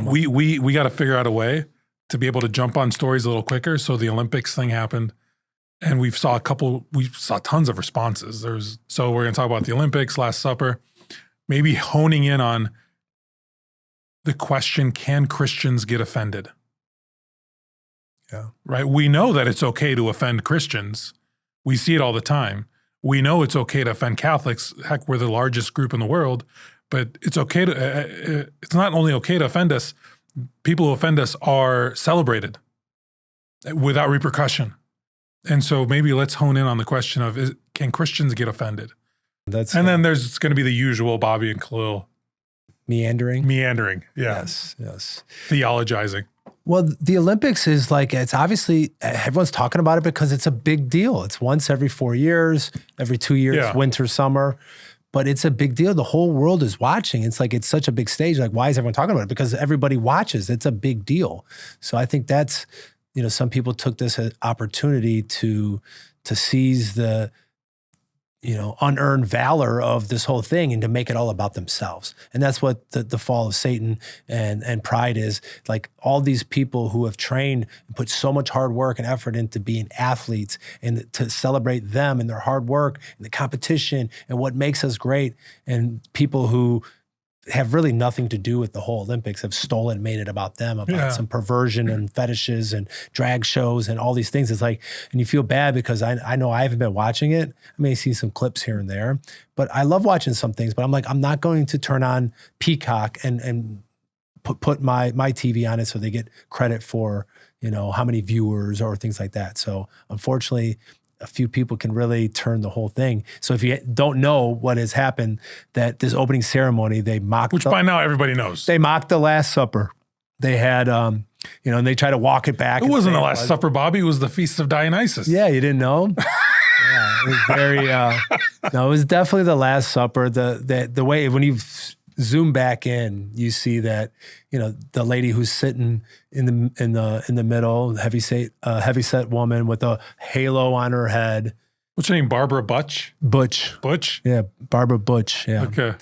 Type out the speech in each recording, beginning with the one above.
We got to figure out a way to be able to jump on stories a little quicker. So the Olympics thing happened, and we saw tons of responses. So we're going to talk about the Olympics, Last Supper, maybe honing in on the question, can Christians get offended? Yeah. Right. We know that it's okay to offend Christians. We see it all the time. We know it's okay to offend Catholics. Heck, we're the largest group in the world, but it's okay to, it's not only okay to offend us, people who offend us are celebrated without repercussion. And so maybe let's hone in on the question of, can Christians get offended? Then there's going to be the usual Bobby and Khalil. Meandering. Yeah. Yes. Theologizing. Well, the Olympics is like, it's obviously, everyone's talking about it because it's a big deal. It's once every 4 years, every 2 years, winter, summer. But it's a big deal. The whole world is watching. It's like, it's such a big stage. Like, why is everyone talking about it? Because everybody watches. It's a big deal. So I think that's, some people took this as opportunity to seize the, unearned valor of this whole thing and to make it all about themselves. And that's what the fall of Satan and pride is. Like, all these people who have trained and put so much hard work and effort into being athletes, and to celebrate them and their hard work and the competition and what makes us great, and people who have really nothing to do with the whole Olympics have stolen and made it about them, about some perversion and fetishes and drag shows and all these things. It's like, and you feel bad because I know I haven't been watching it. I may see some clips here and there, but I love watching some things, but I'm like, I'm not going to turn on Peacock and put my TV on it so they get credit for, how many viewers or things like that. So unfortunately, a few people can really turn the whole thing. So if you don't know what has happened, that this opening ceremony, they mocked— Which by now everybody knows. They mocked the Last Supper. They had, and they try to walk it back. It wasn't the Last Supper, Bobby. It was the Feast of Dionysus. Yeah, you didn't know? Yeah, it was very, no, it was definitely the Last Supper. The way, when you zoom back in, you see that, the lady who's sitting in the middle, heavyset woman with a halo on her head. What's her name? Barbara Butch? Butch? Yeah, Barbara Butch. Yeah. Okay.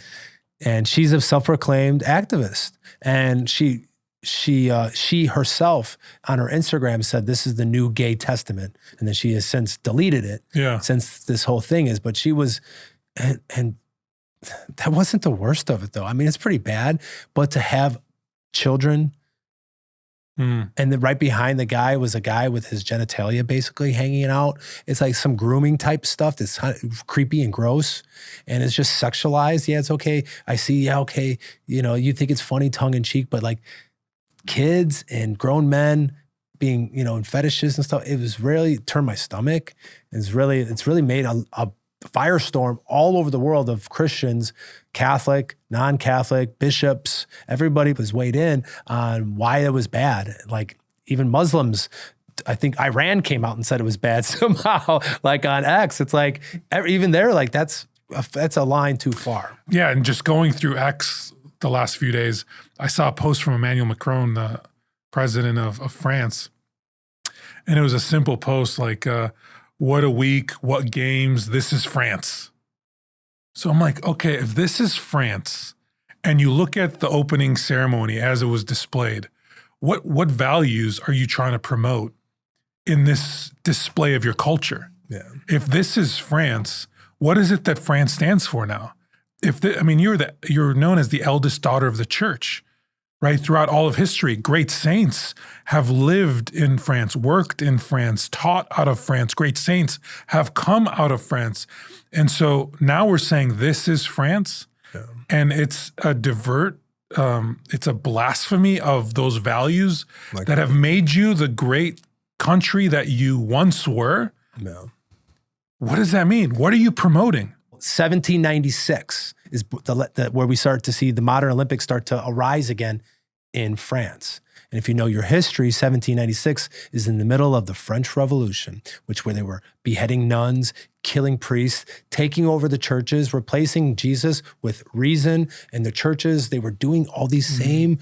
And she's a self-proclaimed activist, and she herself on her Instagram said this is the new gay testament, and then she has since deleted it. Yeah. Since this whole thing is, but she was, and that wasn't the worst of it though. I mean, it's pretty bad, but to have children, and then right behind the guy was a guy with his genitalia basically hanging out. It's like some grooming type stuff that's creepy and gross, and it's just sexualized. Yeah, it's okay. I see. Yeah, okay. You think it's funny tongue in cheek, but like kids and grown men being, in fetishes and stuff, it was really turned my stomach. It's really made a firestorm all over the world of Christians, Catholic, non-Catholic, bishops. Everybody was weighed in on why it was bad. Like, even Muslims, I think Iran came out and said it was bad somehow, like on X. It's like, even they're like, that's a line too far. Yeah, and just going through X the last few days, I saw a post from Emmanuel Macron, the president of France, and it was a simple post like, what a week, what games, this is France. So I'm like, okay, if this is France, and you look at the opening ceremony as it was displayed, what values are you trying to promote in this display of your culture? Yeah. If this is France, what is it that France stands for now? You're known as the eldest daughter of the church, right? Throughout all of history, great saints have lived in France, worked in France, taught out of France. Great saints have come out of France. And so now we're saying this is France, and it's it's a blasphemy of those values that have made you the great country that you once were. No. What does that mean? What are you promoting? 1796 is where we start to see the modern Olympics start to arise again in France. And if you know your history, 1796 is in the middle of the French Revolution, where they were beheading nuns, killing priests, taking over the churches, replacing Jesus with reason. And the churches, they were doing all these same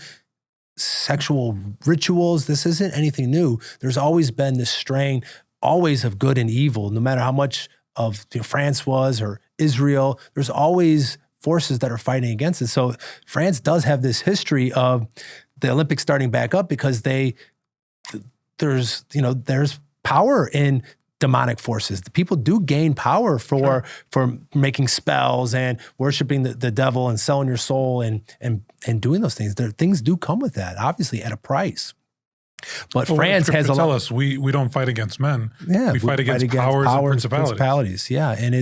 sexual rituals. This isn't anything new. There's always been this strain, always of good and evil, no matter how much of France was or Israel. There's always forces that are fighting against it. So France does have this history of the Olympics starting back up because there's power in demonic forces. The people do gain power for making spells and worshiping the devil and selling your soul and doing those things. Things do come with that, obviously at a price. But France has a lot. Tell us, we don't fight against men. Yeah, we fight against powers and principalities. Yeah, and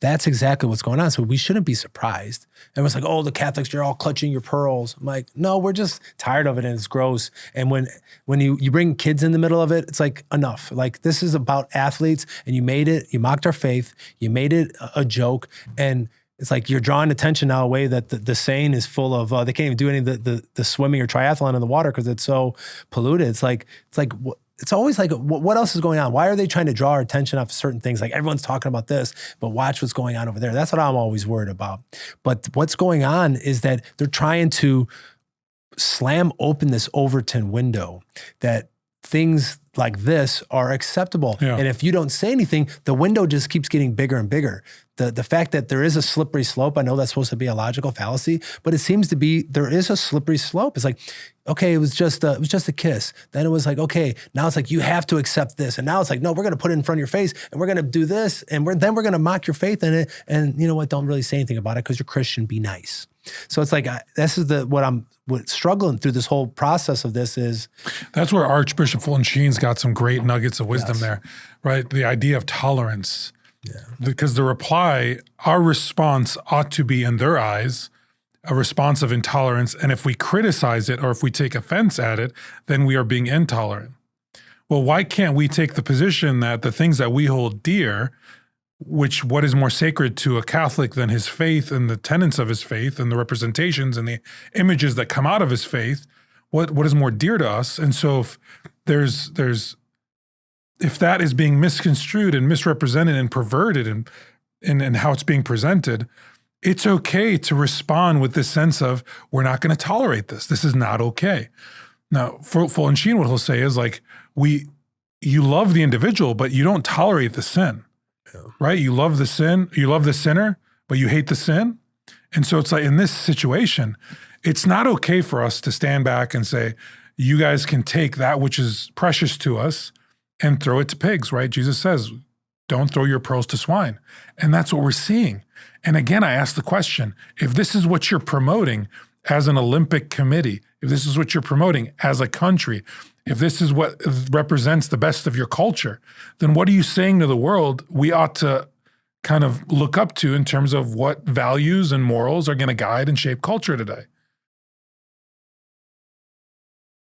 that's exactly what's going on. So we shouldn't be surprised. Everyone's like, "Oh, the Catholics, you're all clutching your pearls." I'm like, "No, we're just tired of it, and it's gross." And when you bring kids in the middle of it, it's like enough. Like this is about athletes, and you mocked our faith, you made it a joke, and it's like you're drawing attention now away that the Seine is full of, they can't even do any of the swimming or triathlon in the water because it's so polluted. It's always like, what else is going on? Why are they trying to draw our attention off certain things? Like everyone's talking about this, but watch what's going on over there. That's what I'm always worried about. But what's going on is that they're trying to slam open this Overton window that things like this are acceptable. Yeah. And if you don't say anything, the window just keeps getting bigger and bigger. The fact that there is a slippery slope, I know that's supposed to be a logical fallacy, but it seems to be, there is a slippery slope. It's like, okay, it was just a kiss. Then it was like, okay, now it's like, you have to accept this. And now it's like, no, we're going to put it in front of your face and we're going to do this. And then we're going to mock your faith in it. And you know what? Don't really say anything about it because you're Christian, be nice. So it's like, this is what I'm struggling through this whole process of this is. That's where Archbishop Fulton Sheen's got some great nuggets of wisdom there, right? The idea of tolerance. Yeah. Because our response ought to be in their eyes, a response of intolerance. And if we criticize it or if we take offense at it, then we are being intolerant. Well, why can't we take the position that the things that we hold dear, what is more sacred to a Catholic than his faith and the tenets of his faith and the representations and the images that come out of his faith, what is more dear to us? And so if that is being misconstrued and misrepresented and perverted and how it's being presented, it's okay to respond with this sense of, we're not going to tolerate this. This is not okay. Now, for Fulton Sheen, what he'll say is like, you love the individual, but you don't tolerate the sin, right? You love the sin, you love the sinner, but you hate the sin. And so it's like, in this situation, it's not okay for us to stand back and say, you guys can take that which is precious to us and throw it to pigs, right? Jesus says, don't throw your pearls to swine. And that's what we're seeing. And again, I ask the question, if this is what you're promoting as an Olympic committee, if this is what you're promoting as a country, if this is what represents the best of your culture, then what are you saying to the world we ought to kind of look up to in terms of what values and morals are going to guide and shape culture today?